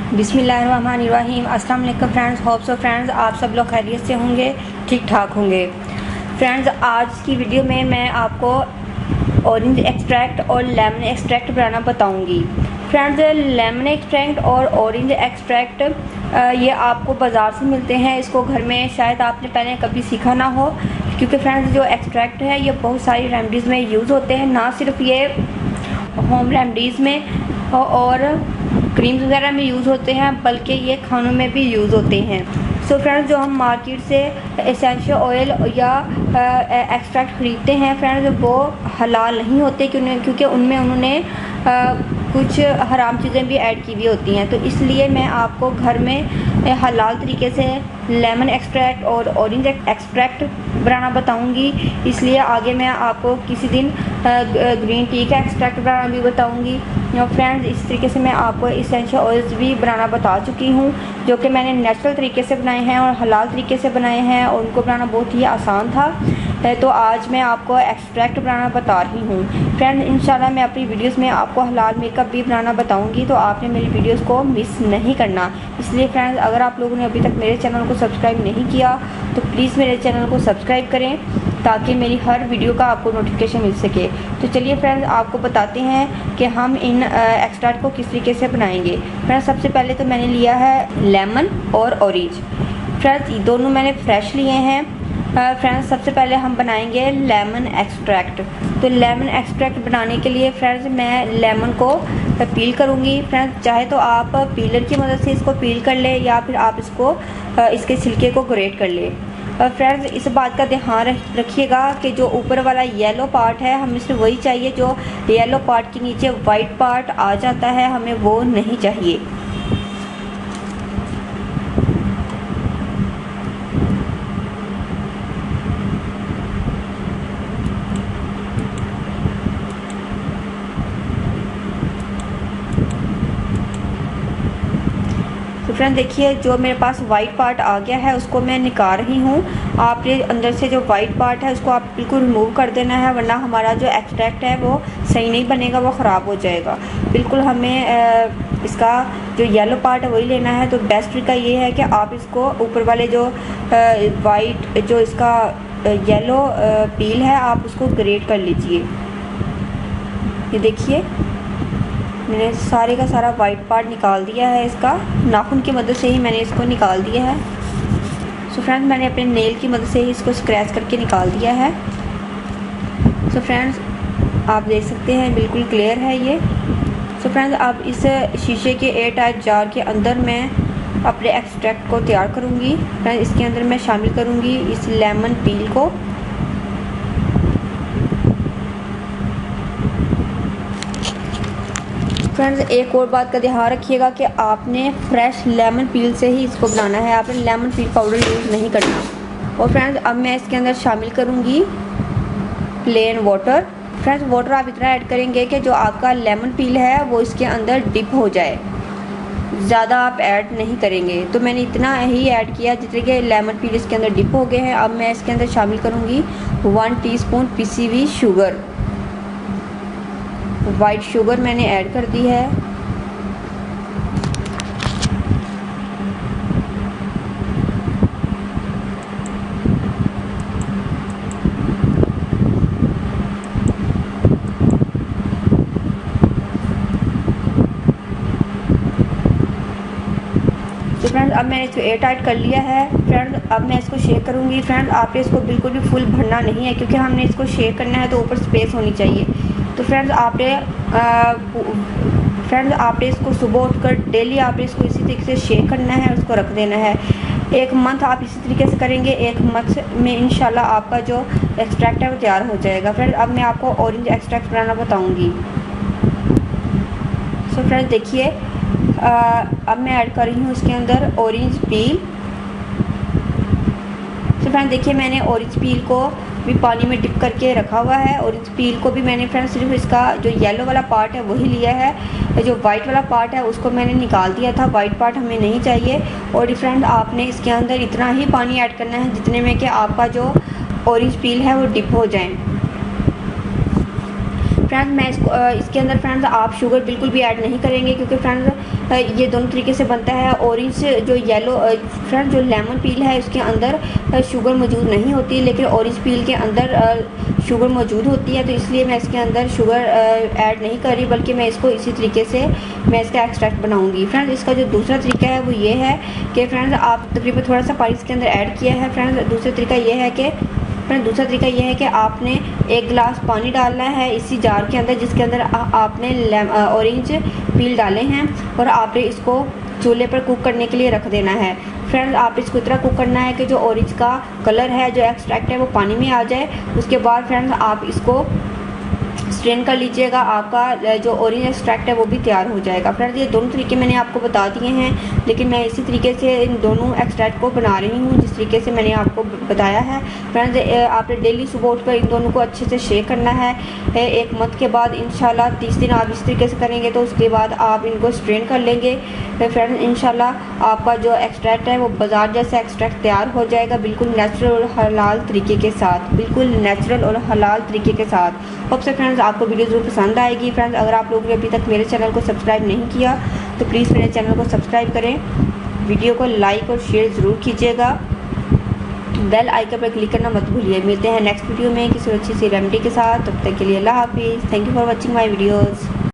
बिस्मिल्लाहिर्रहमानिर्रहीम। अस्सलाम वालेकुम फ्रेंड्स, होप सो फ्रेंड्स आप सब लोग खैरियत से होंगे, ठीक ठाक होंगे। फ्रेंड्स आज की वीडियो में मैं आपको ऑरेंज एक्सट्रैक्ट और लेमन एक्सट्रैक्ट बनाना बताऊंगी। फ्रेंड्स लेमन एक्सट्रैक्ट और ऑरेंज एक्सट्रैक्ट ये आपको बाज़ार से मिलते हैं। इसको घर में शायद आपने पहले कभी सीखा ना हो, क्योंकि फ्रेंड्स जो एक्सट्रैक्ट है ये बहुत सारी रेमडीज़ में यूज़ होते हैं, ना सिर्फ ये होम रेमडीज़ में और क्रीम्स वगैरह में यूज़ होते हैं, बल्कि ये खानों में भी यूज़ होते हैं। सो फ्रेंड्स जो हम मार्केट से एसेंशियल ऑयल या एक्सट्रैक्ट ख़रीदते हैं फ्रेंड्स, वो हलाल नहीं होते क्योंकि उनमें उन्होंने कुछ हराम चीज़ें भी ऐड की हुई होती हैं। तो इसलिए मैं आपको घर में हलाल तरीके से लेमन एक्सट्रैक्ट और ऑरेंज एक्सट्रैक्ट बनाना बताऊंगी। इसलिए आगे मैं आपको किसी दिन ग्रीन टी का एक्सट्रैक्ट बनाना भी बताऊंगी। फ्रेंड्स इस तरीके से मैं आपको एसेंशियल ऑयल्स भी बनाना बता चुकी हूँ, जो कि मैंने नेचुरल तरीके से बनाए हैं और हलाल तरीके से बनाए हैं, और उनको बनाना बहुत ही आसान था। तो आज मैं आपको एक्सट्रैक्ट बनाना बता रही हूँ। फ्रेंड इंशाल्लाह मैं अपनी वीडियोस में आपको हलाल मेकअप भी बनाना बताऊँगी, तो आपने मेरी वीडियोस को मिस नहीं करना। इसलिए फ्रेंड्स अगर आप लोगों ने अभी तक मेरे चैनल को सब्सक्राइब नहीं किया तो प्लीज़ मेरे चैनल को सब्सक्राइब करें, ताकि मेरी हर वीडियो का आपको नोटिफिकेशन मिल सके। तो चलिए फ्रेंड्स आपको बताते हैं कि हम इन एक्सट्रैक्ट को किस तरीके से बनाएंगे। फ्रेंड्स सबसे पहले तो मैंने लिया है लेमन और ऑरेंज। फ्रेंड्स दोनों मैंने फ्रेश लिए हैं। फ्रेंड्स सबसे पहले हम बनाएंगे लेमन एक्सट्रैक्ट। तो लेमन एक्सट्रैक्ट बनाने के लिए फ्रेंड्स मैं लेमन को पील करूँगी। फ्रेंड्स चाहे तो आप पीलर की मदद से इसको पील कर ले, या फिर आप इसको इसके छिलके को ग्रेट कर ले। फ्रेंड्स इस बात का ध्यान रखिएगा कि जो ऊपर वाला येलो पार्ट है हमें सिर्फ वही चाहिए, जो येलो पार्ट के नीचे वाइट पार्ट आ जाता है हमें वो नहीं चाहिए। तो फ्रेंड देखिए जो मेरे पास वाइट पार्ट आ गया है उसको मैं निकाल रही हूँ। आपने अंदर से जो वाइट पार्ट है उसको आप बिल्कुल रिमूव कर देना है, वरना हमारा जो एक्सट्रैक्ट है वो सही नहीं बनेगा, वो ख़राब हो जाएगा। बिल्कुल हमें इसका जो येलो पार्ट है वही लेना है। तो बेस्ट तरीका ये है कि आप इसको ऊपर वाले जो वाइट जो इसका येलो पील है आप उसको ग्रेट कर लीजिए। ये देखिए मैंने सारे का सारा वाइट पार्ट निकाल दिया है, इसका नाखून की मदद से ही मैंने इसको निकाल दिया है। सो फ्रेंड्स मैंने अपने नेल की मदद से ही इसको स्क्रैच करके निकाल दिया है। सो फ्रेंड्स आप देख सकते हैं बिल्कुल क्लियर है ये। सो फ्रेंड्स अब इस शीशे के एयर टाइट जार के अंदर मैं अपने एक्सट्रैक्ट को तैयार करूँगी। फ्रेंड्स इसके अंदर मैं शामिल करूँगी इस लेमन पील को। फ्रेंड्स एक और बात का ध्यान रखिएगा कि आपने फ्रेश लेमन पील से ही इसको बनाना है, आपने लेमन पील पाउडर यूज़ नहीं करना। और फ्रेंड्स अब मैं इसके अंदर शामिल करूँगी प्लेन वाटर। फ्रेंड्स वाटर आप इतना ऐड करेंगे कि जो आपका लेमन पील है वो इसके अंदर डिप हो जाए, ज़्यादा आप ऐड नहीं करेंगे। तो मैंने इतना ही ऐड किया जितने के लेमन पील इसके अंदर डिप हो गए हैं। अब मैं इसके अंदर शामिल करूँगी 1 टीस्पून पिसी हुई शुगर। वाइट शुगर मैंने ऐड कर दी है। तो फ्रेंड्स अब मैंने इसको एयर टाइट कर लिया है। फ्रेंड्स अब मैं इसको शेक करूँगी। फ्रेंड्स आपने इसको बिल्कुल भी फुल भरना नहीं है, क्योंकि हमने इसको शेक करना है तो ऊपर स्पेस होनी चाहिए। तो फ्रेंड्स आपने इसको सुबह उठकर डेली आपने इसको इसी तरीके से शेक करना है, उसको रख देना है। 1 मंथ आप इसी तरीके से करेंगे, 1 मंथ में इंशाल्लाह आपका जो एक्सट्रैक्ट है वो तैयार हो जाएगा। फ्रेंड्स अब मैं आपको ऑरेंज एक्सट्रैक्ट बनाना बताऊंगी। सो फ्रेंड्स देखिए अब मैं ऐड कर रही हूँ इसके अंदर ऑरेंज पील। तो फ्रेंड्स देखिए मैंने ऑरेंज पील को भी पानी में डिप करके रखा हुआ है। ऑरेंज पील को भी मैंने फ्रेंड्स सिर्फ इसका जो येलो वाला पार्ट है वही लिया है, जो वाइट वाला पार्ट है उसको मैंने निकाल दिया था, वाइट पार्ट हमें नहीं चाहिए। और फ्रेंड्स आपने इसके अंदर इतना ही पानी ऐड करना है जितने में कि आपका जो ऑरेंज पील है वो डिप हो जाए। फ्रेंड्स मैं इसके अंदर फ्रेंड्स आप शुगर बिल्कुल भी ऐड नहीं करेंगे, क्योंकि फ्रेंड्स ये दोनों तरीके से बनता है। ऑरेंज जो येलो फ्रेंड्स जो लेमन पील है उसके अंदर शुगर मौजूद नहीं होती, लेकिन ऑरेंज पील के अंदर शुगर मौजूद होती है, तो इसलिए मैं इसके अंदर शुगर ऐड नहीं कर रही, बल्कि मैं इसको इसी तरीके से मैं इसका एक्सट्रैक्ट बनाऊंगी। फ्रेंड्स इसका जो दूसरा तरीका है वो ये है कि फ्रेंड्स आप तकरीबन थोड़ा सा पानी इसके अंदर ऐड किया है। फ्रेंड्स दूसरा तरीका ये है कि आपने 1 गिलास पानी डालना है इसी जार के अंदर, जिसके अंदर आपने ऑरेंज पील डाले हैं, और आपने इसको चूल्हे पर कुक करने के लिए रख देना है। फ्रेंड्स आप इसको इतना कुक करना है कि जो ऑरेंज का कलर है, जो एक्सट्रैक्ट है, वो पानी में आ जाए। उसके बाद फ्रेंड्स आप इसको स्ट्रेन कर लीजिएगा, आपका जो ऑरेंज एक्सट्रैक्ट है वो भी तैयार हो जाएगा। फ्रेंड्स ये दोनों तरीके मैंने आपको बता दिए हैं, लेकिन मैं इसी तरीके से इन दोनों एक्सट्रैक्ट को बना रही हूँ जिस तरीके से मैंने आपको बताया है। फ्रेंड्स आपने डेली सुबह उठकर इन दोनों को अच्छे से शेक करना है। 1 मंथ के बाद इंशाल्लाह 30 दिन आप इस तरीके से करेंगे तो उसके बाद आप इनको स्ट्रेन कर लेंगे। फ्रेंड्स इंशाल्लाह आपका जो एक्सट्रैक्ट है वो बाज़ार जैसा एक्सट्रैक्ट तैयार हो जाएगा, बिल्कुल नेचुरल और हलाल तरीके के साथ, बिल्कुल नेचुरल और हलाल तरीके के साथ। होप से फ्रेंड्स आपको वीडियो ज़रूर पसंद आएगी। फ्रेंड्स अगर आप लोगों ने अभी तक मेरे चैनल को सब्सक्राइब नहीं किया तो प्लीज़ मेरे चैनल को सब्सक्राइब करें, वीडियो को लाइक और शेयर ज़रूर कीजिएगा, बेल आइकन पर क्लिक करना मत भूलिए। मिलते हैं नेक्स्ट वीडियो में किसी अच्छी सी रेमेडी के साथ, तब तक के लिए अल्लाह हाफिज़। Thank you for watching my videos.